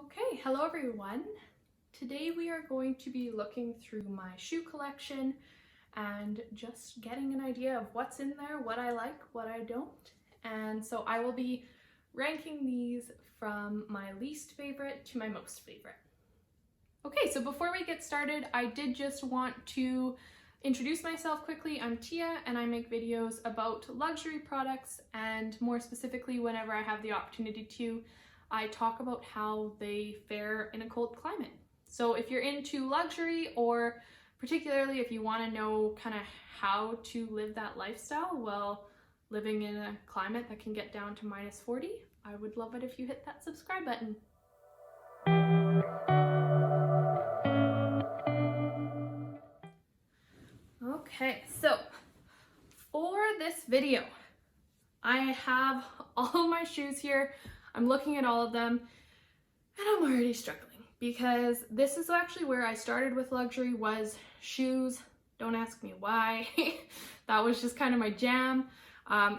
Okay, hello everyone. Today we are going to be looking through my shoe collection and just getting an idea of what's in there, what I like, what I don't. And so I will be ranking these from my least favorite to my most favorite. Okay, so before we get started, I did just want to introduce myself quickly. I'm Tia and I make videos about luxury products, and more specifically, whenever I have the opportunity to, I talk about how they fare in a cold climate. So if you're into luxury, or particularly if you want to know kind of how to live that lifestyle while living in a climate that can get down to -40, I would love it if you hit that subscribe button. Okay, so for this video, I have all my shoes here. I'm looking at all of them and I'm already struggling because this is actually where I started with luxury, was shoes. Don't ask me why. That was just kind of my jam.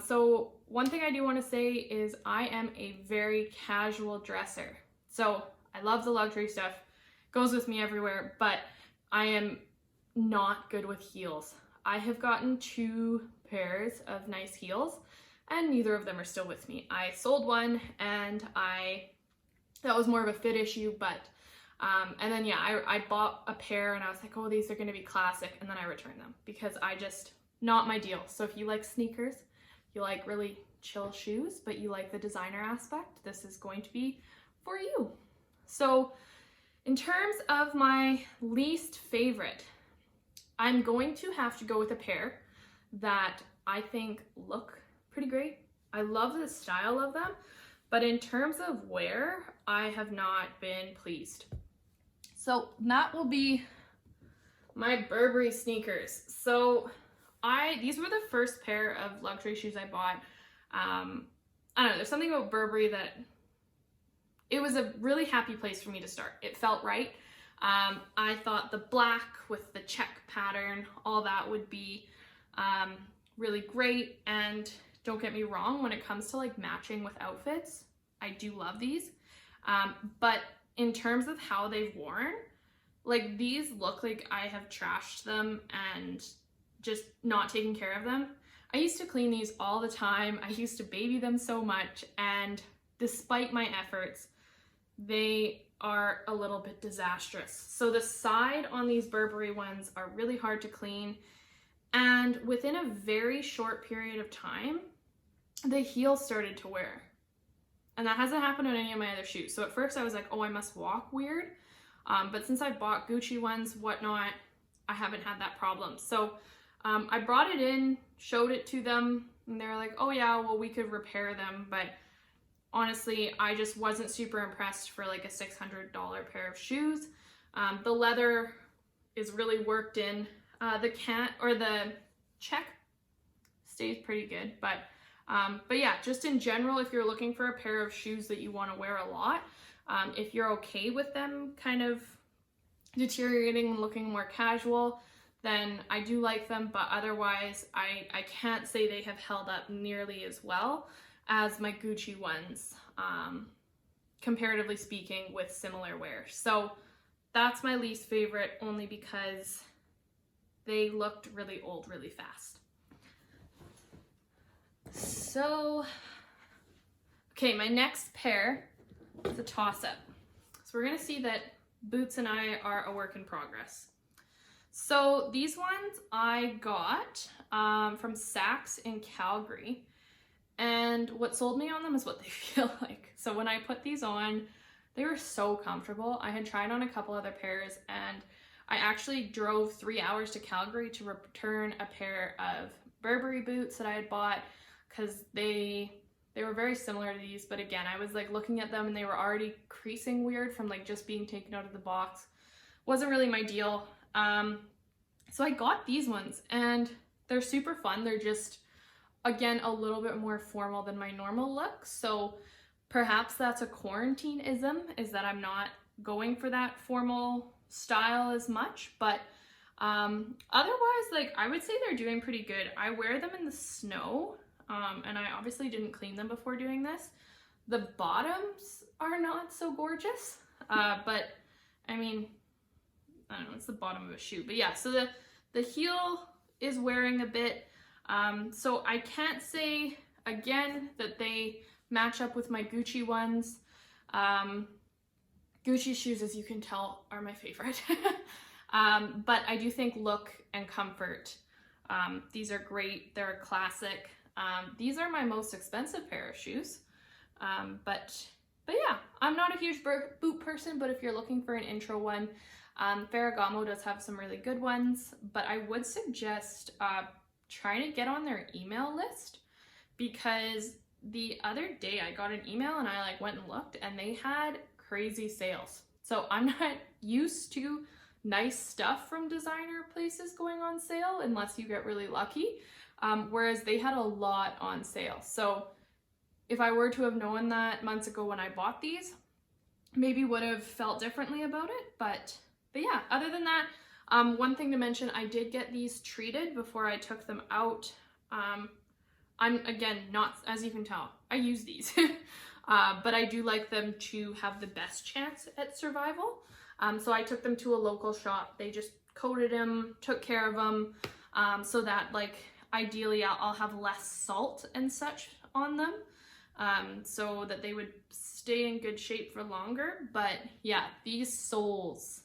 So one thing I do want to say is I am a very casual dresser. So I love the luxury stuff, goes with me everywhere, but I am not good with heels. I have gotten 2 pairs of nice heels and neither of them are still with me. I sold one and that was more of a fit issue, but and then yeah, I bought a pair and I was like, oh, these are going to be classic, and then I returned them because not my deal. So if you like sneakers, you like really chill shoes, but you like the designer aspect, this is going to be for you. So in terms of my least favorite, I'm going to have to go with a pair that I think look pretty great. I love the style of them, but in terms of wear, I have not been pleased. So that will be my Burberry sneakers. So these were the first pair of luxury shoes I bought. I don't know, there's something about Burberry that it was a really happy place for me to start. It felt right. I thought the black with the check pattern, all that would be really great. And don't get me wrong, when it comes to like matching with outfits, I do love these. But in terms of how they've worn, like these look like I have trashed them and just not taken care of them. I used to clean these all the time. I used to baby them so much, and despite my efforts, they are a little bit disastrous. So the side on these Burberry ones are really hard to clean, and within a very short period of time, the heel started to wear. And that hasn't happened on any of my other shoes. So at first I was like, oh, I must walk weird. But since I've bought Gucci ones, whatnot, I haven't had that problem. So I brought it in, showed it to them, and they were like, oh yeah, well, we could repair them. But honestly, I just wasn't super impressed for like a $600 pair of shoes. The leather is really worked in. The check stays pretty good, but yeah, just in general, if you're looking for a pair of shoes that you want to wear a lot, if you're okay with them kind of deteriorating and looking more casual, then I do like them, but otherwise I can't say they have held up nearly as well as my Gucci ones, comparatively speaking, with similar wear. So that's my least favorite, only because they looked really old really fast. So, okay, my next pair is a toss-up. So we're gonna see that Boots and I are a work in progress. So these ones I got from Saks in Calgary, and what sold me on them is what they feel like. So when I put these on, they were so comfortable. I had tried on a couple other pairs, and I actually drove 3 hours to Calgary to return a pair of Burberry boots that I had bought, because they were very similar to these, but again, I was like looking at them and they were already creasing weird from like just being taken out of the box. Wasn't really my deal. So I got these ones and they're super fun. They're just, again, a little bit more formal than my normal look. So perhaps that's a quarantine-ism, is that I'm not going for that formal style as much, but otherwise, like, I would say they're doing pretty good. I wear them in the snow. And I obviously didn't clean them before doing this. The bottoms are not so gorgeous. but I mean, I don't know, it's the bottom of a shoe. But yeah, so the heel is wearing a bit. So I can't say, again, that they match up with my Gucci ones. Gucci shoes, as you can tell, are my favorite. But I do think look and comfort, these are great. They're a classic. These are my most expensive pair of shoes. But yeah, I'm not a huge boot person, but if you're looking for an intro one, Ferragamo does have some really good ones, but I would suggest trying to get on their email list, because the other day I got an email and I like went and looked and they had crazy sales. So I'm not used to nice stuff from designer places going on sale unless you get really lucky, whereas they had a lot on sale. So if I were to have known that months ago when I bought these, maybe would have felt differently about it. But yeah, other than that, one thing to mention, I did get these treated before I took them out. I'm, again, not, as you can tell, I use these, but I do like them to have the best chance at survival. So I took them to a local shop. They just coated them, took care of them, so that, like, ideally I'll have less salt and such on them, so that they would stay in good shape for longer. But yeah, these soles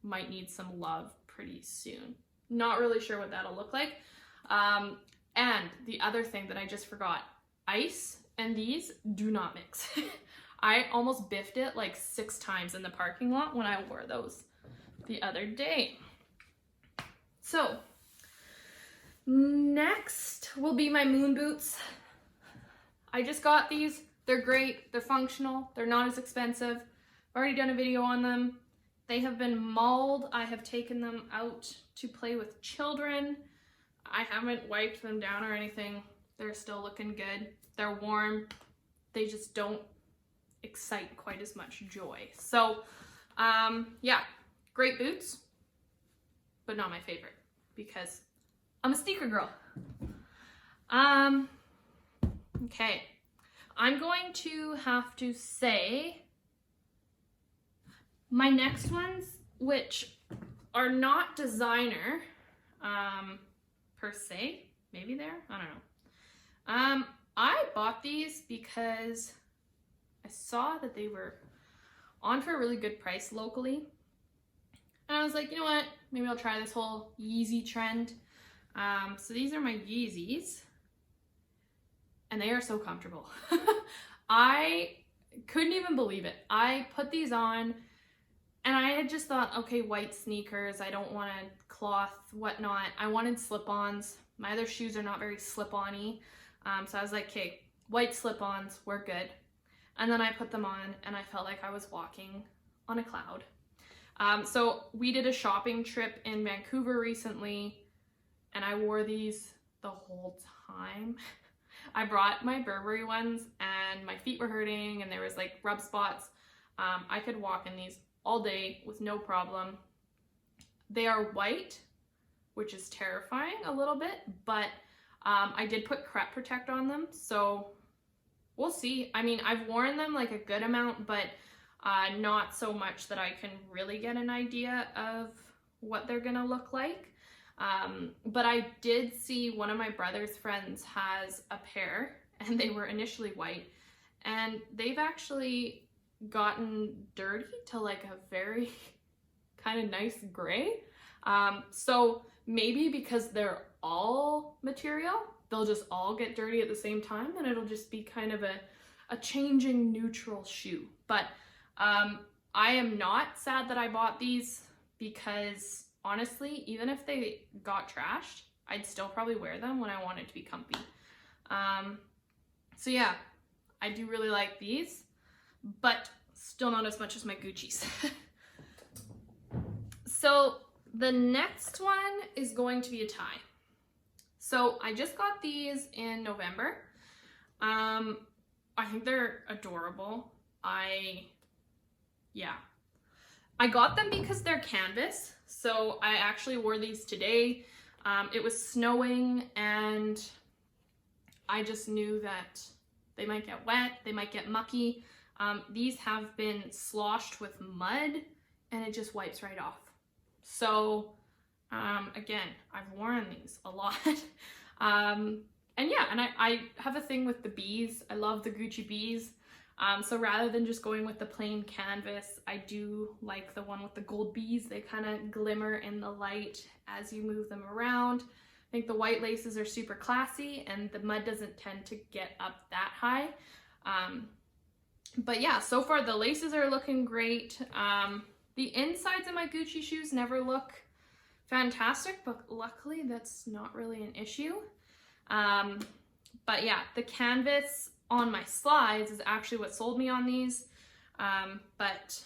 might need some love pretty soon. Not really sure what that'll look like. And the other thing that I just forgot, ice and these do not mix. I almost biffed it like 6 times in the parking lot when I wore those the other day. So next will be my moon boots. I just got these. They're great. They're functional. They're not as expensive. I've already done a video on them. They have been mauled. I have taken them out to play with children. I haven't wiped them down or anything. They're still looking good. They're warm. They just don't excite quite as much joy. So, yeah, great boots, but not my favorite because I'm a sneaker girl. Okay, I'm going to have to say my next ones, which are not designer, per se, maybe they're, I don't know. I bought these because I saw that they were on for a really good price locally. And I was like, you know what, maybe I'll try this whole Yeezy trend. So these are my Yeezys, and they are so comfortable. I couldn't even believe it. I put these on and I had just thought, okay, white sneakers, I don't want a cloth, whatnot. I wanted slip-ons. My other shoes are not very slip-on-y. So I was like, okay, white slip-ons, we're good. And then I put them on and I felt like I was walking on a cloud. So we did a shopping trip in Vancouver recently and I wore these the whole time. I brought my Burberry ones and my feet were hurting and there was like rub spots. I could walk in these all day with no problem. They are white, which is terrifying a little bit, but I did put crep protect on them, so we'll see. I mean, I've worn them like a good amount, but not so much that I can really get an idea of what they're gonna look like. But I did see one of my brother's friends has a pair and they were initially white and they've actually gotten dirty to like a very kind of nice gray. So maybe because they're all material, they'll just all get dirty at the same time and it'll just be kind of a changing neutral shoe. But I am not sad that I bought these because honestly, even if they got trashed, I'd still probably wear them when I wanted to be comfy. So yeah, I do really like these, but still not as much as my Gucci's. So the next one is going to be a tie. So I just got these in November. I think they're adorable. I got them because they're canvas. So I actually wore these today. It was snowing and I just knew that they might get wet, they might get mucky. These have been sloshed with mud and it just wipes right off. So again, I've worn these a lot. And yeah, and I have a thing with the bees. I love the Gucci bees. So rather than just going with the plain canvas, I do like the one with the gold bees. They kind of glimmer in the light as you move them around. I think the white laces are super classy and the mud doesn't tend to get up that high. But yeah, so far the laces are looking great. The insides of my Gucci shoes never look fantastic, but luckily that's not really an issue. But yeah, the canvas on my slides is actually what sold me on these. But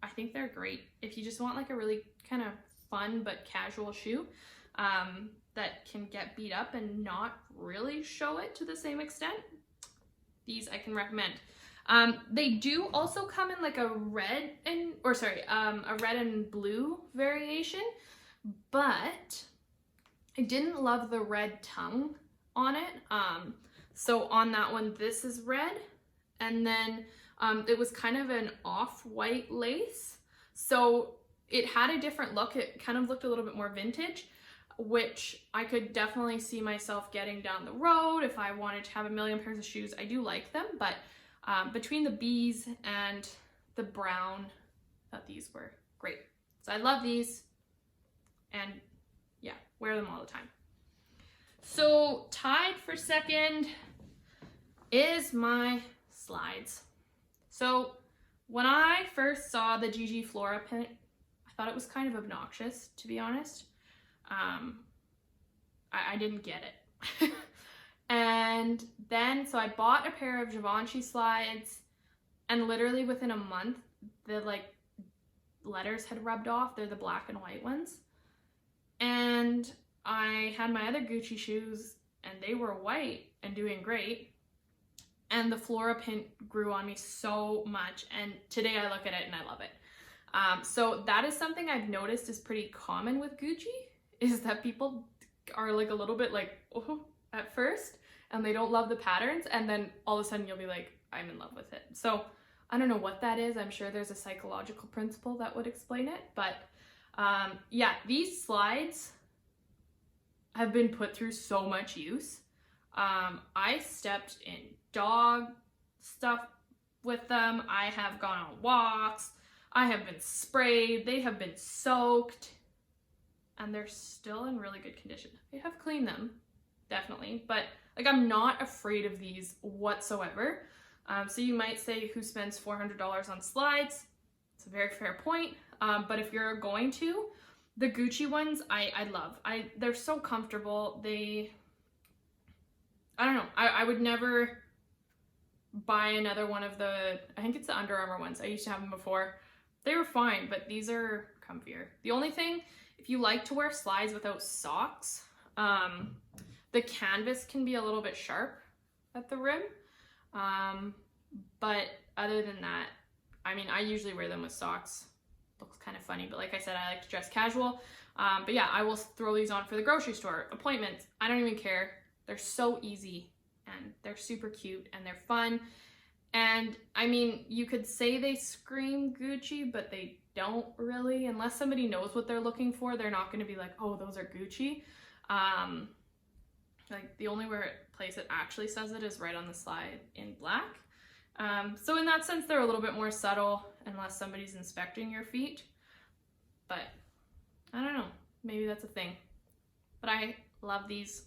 I think they're great. If you just want like a really kind of fun but casual shoe that can get beat up and not really show it to the same extent, these I can recommend. They do also come in like a red and, a red and blue variation, but I didn't love the red tongue on it. So on that one, this is red, and then it was kind of an off-white lace. So it had a different look. It kind of looked a little bit more vintage, which I could definitely see myself getting down the road if I wanted to have a million pairs of shoes. I do like them, but between the bees and the brown, I thought these were great. So I love these, and yeah, wear them all the time. So tied for second is my slides. So when I first saw the GG Flora print, I thought it was kind of obnoxious, to be honest. I didn't get it. And then, so I bought a pair of Givenchy slides, and literally within a month, the like letters had rubbed off. They're the black and white ones. And I had my other Gucci shoes and they were white and doing great. And the Flora print grew on me so much. And today I look at it and I love it. So that is something I've noticed is pretty common with Gucci, is that people are like a little bit like, oh, at first, and they don't love the patterns. And then all of a sudden you'll be like, I'm in love with it. So I don't know what that is. I'm sure there's a psychological principle that would explain it. But yeah, these slides have been put through so much use. I stepped in dog stuff with them. I have gone on walks. I have been sprayed. They have been soaked. And they're still in really good condition. I have cleaned them, definitely. But like, I'm not afraid of these whatsoever. So you might say, who spends $400 on slides? It's a very fair point. But if you're going to, the Gucci ones, I love. They're so comfortable. I don't know. I would never buy another one of the, I think it's the Under Armour ones. I used to have them before. They were fine, but these are comfier. The only thing, if you like to wear slides without socks, the canvas can be a little bit sharp at the rim. But other than that, I mean, I usually wear them with socks. Looks kind of funny, but like I said, I like to dress casual. But yeah, I will throw these on for the grocery store, appointments. I don't even care. They're so easy and they're super cute and they're fun. And I mean, you could say they scream Gucci, but they don't really. Unless somebody knows what they're looking for, they're not going to be like, oh, those are Gucci. Like the only place it actually says it is right on the slide in black. So in that sense, they're a little bit more subtle unless somebody's inspecting your feet. But I don't know, maybe that's a thing. But I love these.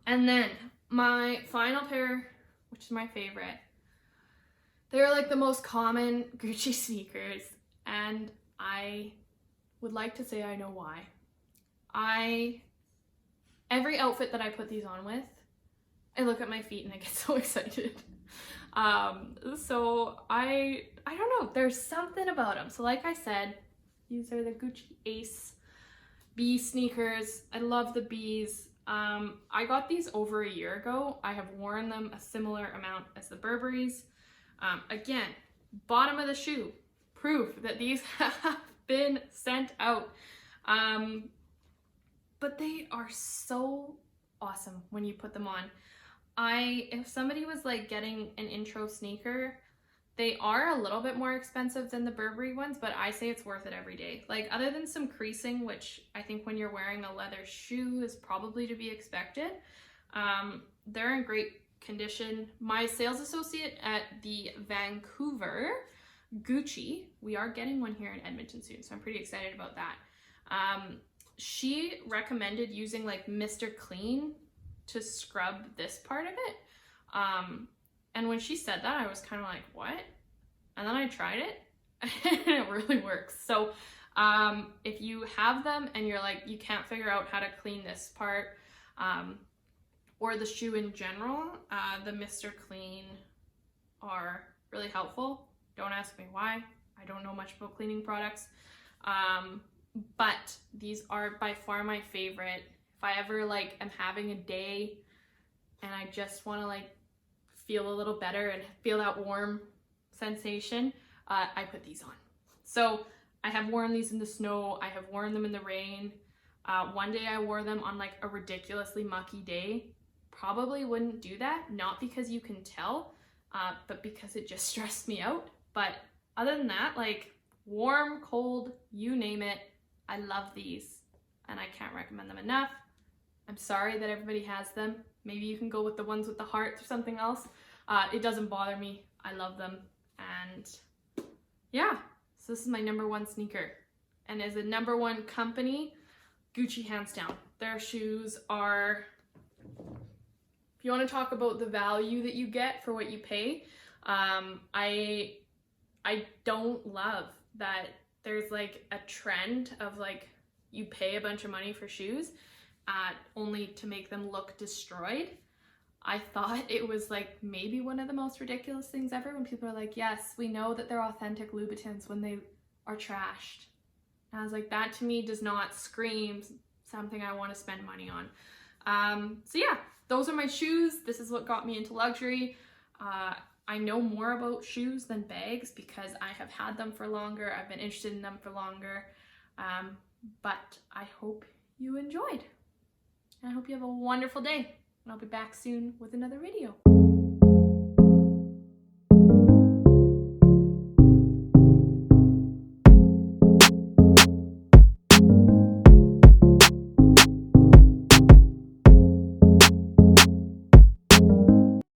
And then my final pair, which is my favorite, they're like the most common Gucci sneakers, and I would like to say I know why. Every outfit that I put these on with, I look at my feet and I get so excited. So I don't know, there's something about them. So like I said, these are the Gucci Ace bee sneakers. I love the bees. I got these over a year ago. I have worn them a similar amount as the Burberrys. Again, bottom of the shoe, proof that these have been sent out. But they are so awesome when you put them on. if somebody was like getting an intro sneaker, they are a little bit more expensive than the Burberry ones, but I say it's worth it every day. Like, other than some creasing, which I think when you're wearing a leather shoe is probably to be expected, they're in great condition. My sales associate at the Vancouver Gucci, we are getting one here in Edmonton soon, so I'm pretty excited about that. She recommended using like Mr. Clean to scrub this part of it. And when she said that, I was kind of like, what? And then I tried it and it really works. So if you have them and you're like, you can't figure out how to clean this part, or the shoe in general, the Mr. Clean are really helpful. Don't ask me why. I don't know much about cleaning products. But these are by far my favorite. If I ever like am having a day and I just want to like feel a little better and feel that warm sensation, I put these on. So I have worn these in the snow. I have worn them in the rain. One day I wore them on like a ridiculously mucky day. Probably wouldn't do that, not because you can tell, but because it just stressed me out. But other than that, like warm, cold, you name it, I love these and I can't recommend them enough. I'm sorry that everybody has them. Maybe you can go with the ones with the hearts or something else. It doesn't bother me. I love them. And yeah, so this is my #1 sneaker. And as a #1 company, Gucci hands down. Their shoes are, if you want to talk about the value that you get for what you pay, I don't love that there's like a trend of like you pay a bunch of money for shoes only to make them look destroyed. I thought it was like maybe one of the most ridiculous things ever when people are like, yes, we know that they're authentic Louboutins when they are trashed. And I was like, that to me does not scream something I want to spend money on. So yeah, those are my shoes. This is what got me into luxury. I know more about shoes than bags because I have had them for longer. I've been interested in them for longer. But I hope you enjoyed. And I hope you have a wonderful day. And I'll be back soon with another video.